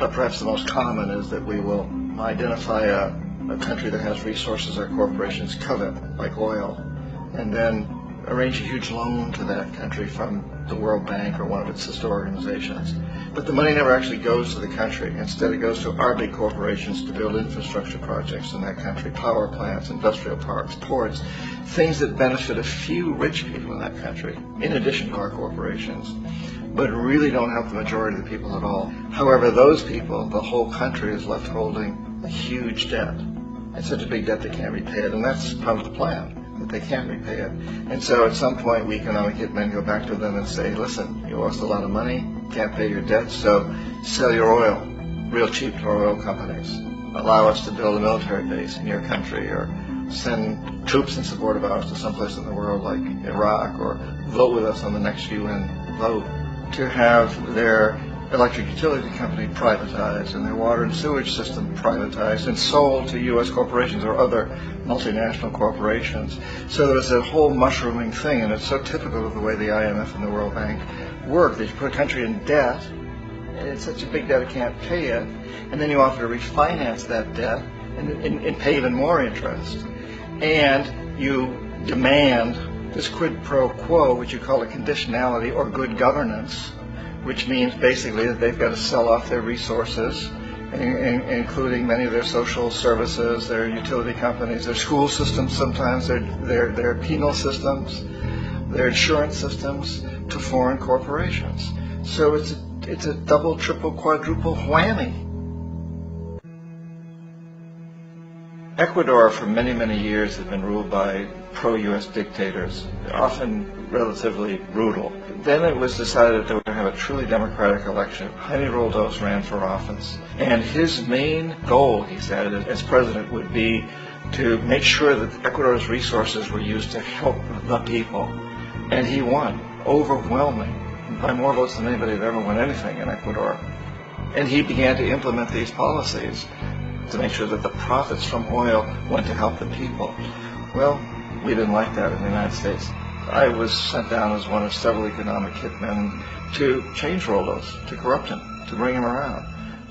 but perhaps the most common is that we will identify a country that has resources our corporations covet, like oil, and then arrange a huge loan to that country from the World Bank or one of its sister organizations. But the money never actually goes to the country. Instead, it goes to our big corporations to build infrastructure projects in that country, power plants, industrial parks, ports, things that benefit a few rich people in that country, in addition to our corporations, but really don't help the majority of the people at all. However, those people, the whole country is left holding a huge debt. It's such a big debt they can't repay it, and that's part of the plan, that they can't repay it. And so at some point, we economic hitmen go back to them and say, listen, you owe us a lot of money, can't pay your debt, so sell your oil real cheap to our oil companies. Allow us to build a military base in your country, or send troops in support of ours to someplace in the world like Iraq, or vote with us on the next UN vote. To have their electric utility company privatized and their water and sewage system privatized and sold to U.S. corporations or other multinational corporations. So there's a whole mushrooming thing, and it's so typical of the way the IMF and the World Bank work, that you put a country in debt, and it's such a big debt it can't pay it, and then you offer to refinance that debt and pay even more interest. And you demand this quid pro quo, which you call a conditionality or good governance, which means basically that they've got to sell off their resources, including many of their social services, their utility companies, their school systems sometimes, their penal systems, their insurance systems, to foreign corporations. So it's a double, triple, quadruple whammy. Ecuador for many, many years has been ruled by pro-U.S. dictators, often relatively brutal. Then it was decided that they were going to have a truly democratic election. Jaime Roldos ran for office, and his main goal, he said, as president would be to make sure that Ecuador's resources were used to help the people. And he won, overwhelming, by more votes than anybody had ever won anything in Ecuador. And he began to implement these policies to make sure that the profits from oil went to help the people. Well, we didn't like that in the United States. I was sent down as one of several economic hitmen to change Roldos, to corrupt him, to bring him around,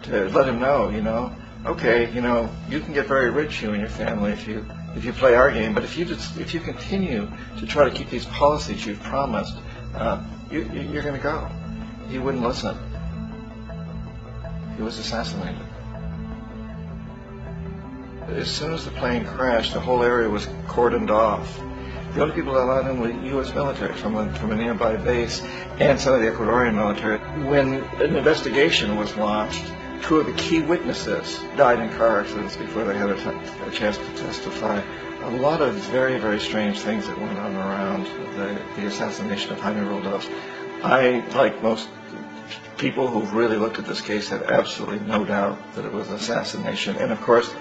to let him know, okay, you can get very rich, you and your family, if you play our game, but if you continue to try to keep these policies you've promised, you're going to go. He wouldn't listen. He was assassinated. As soon as the plane crashed, the whole area was cordoned off. The only people that allowed in were U.S. military from a nearby base and some of the Ecuadorian military. When an investigation was launched, two of the key witnesses died in car accidents before they had a chance to testify. A lot of very, very strange things that went on around the assassination of Jaime Roldos. I, like most people who've really looked at this case, have absolutely no doubt that it was an assassination. And of course,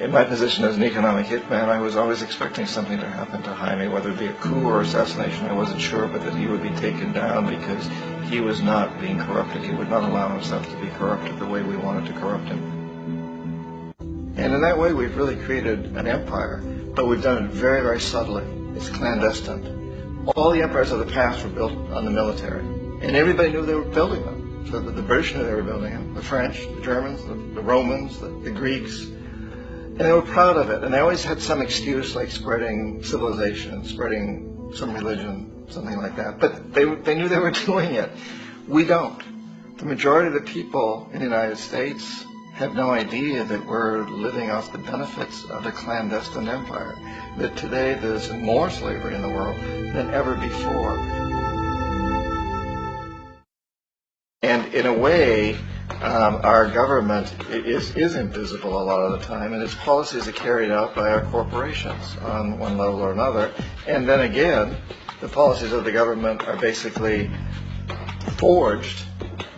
in my position as an economic hitman, I was always expecting something to happen to Jaime, whether it be a coup or assassination, I wasn't sure, but that he would be taken down because he was not being corrupted. He would not allow himself to be corrupted the way we wanted to corrupt him. And in that way, we've really created an empire, but we've done it very, very subtly. It's clandestine. All the empires of the past were built on the military, and everybody knew they were building them. So the British knew they were building them, the French, the Germans, the Romans, the Greeks. And they were proud of it, and they always had some excuse, like spreading civilization, spreading some religion, something like that. But they knew they were doing it. We don't. The majority of the people in the United States have no idea that we're living off the benefits of a clandestine empire, that today there's more slavery in the world than ever before. And in a way, our government is invisible a lot of the time, and its policies are carried out by our corporations on one level or another. And then again, the policies of the government are basically forged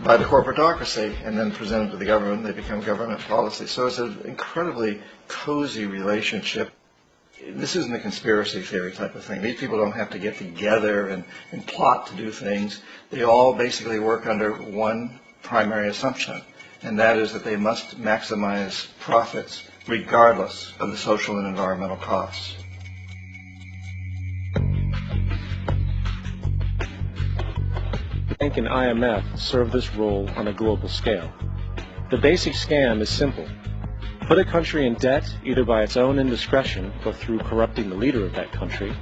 by the corporatocracy and then presented to the government. They become government policies. So it's an incredibly cozy relationship. This isn't a conspiracy theory type of thing. These people don't have to get together and plot to do things. They all basically work under one primary assumption, and that is that they must maximize profits regardless of the social and environmental costs. The bank and IMF serve this role on a global scale. The basic scam is simple. Put a country in debt either by its own indiscretion or through corrupting the leader of that country.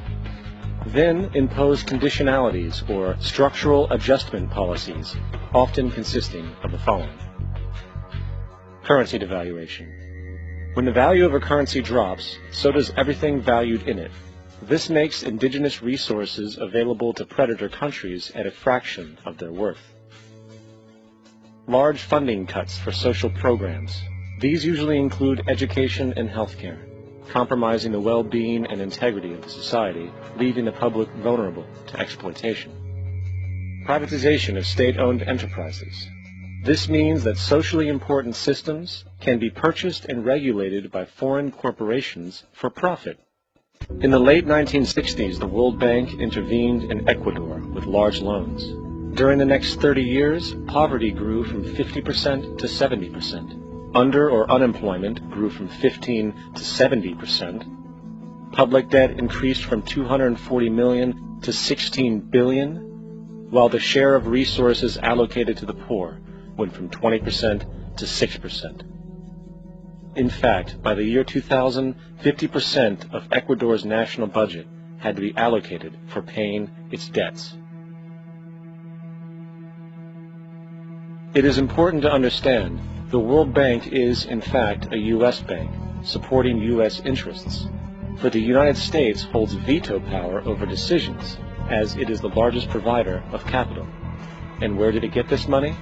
Then impose conditionalities or structural adjustment policies, often consisting of the following. Currency devaluation. When the value of a currency drops, so does everything valued in it. This makes indigenous resources available to predator countries at a fraction of their worth. Large funding cuts for social programs. These usually include education and healthcare, compromising the well-being and integrity of the society, leaving the public vulnerable to exploitation. Privatization of state-owned enterprises. This means that socially important systems can be purchased and regulated by foreign corporations for profit. In the late 1960s, the World Bank intervened in Ecuador with large loans. During the next 30 years, poverty grew from 50% to 70%. Under or unemployment grew from 15 to 70%. Public debt increased from 240 million to 16 billion, while the share of resources allocated to the poor went from 20% to 6%. In fact, by the year 2000, 50% of Ecuador's national budget had to be allocated for paying its debts. It is important to understand the World Bank is, in fact, a U.S. bank, supporting U.S. interests. But the United States holds veto power over decisions, as it is the largest provider of capital. And where did it get this money?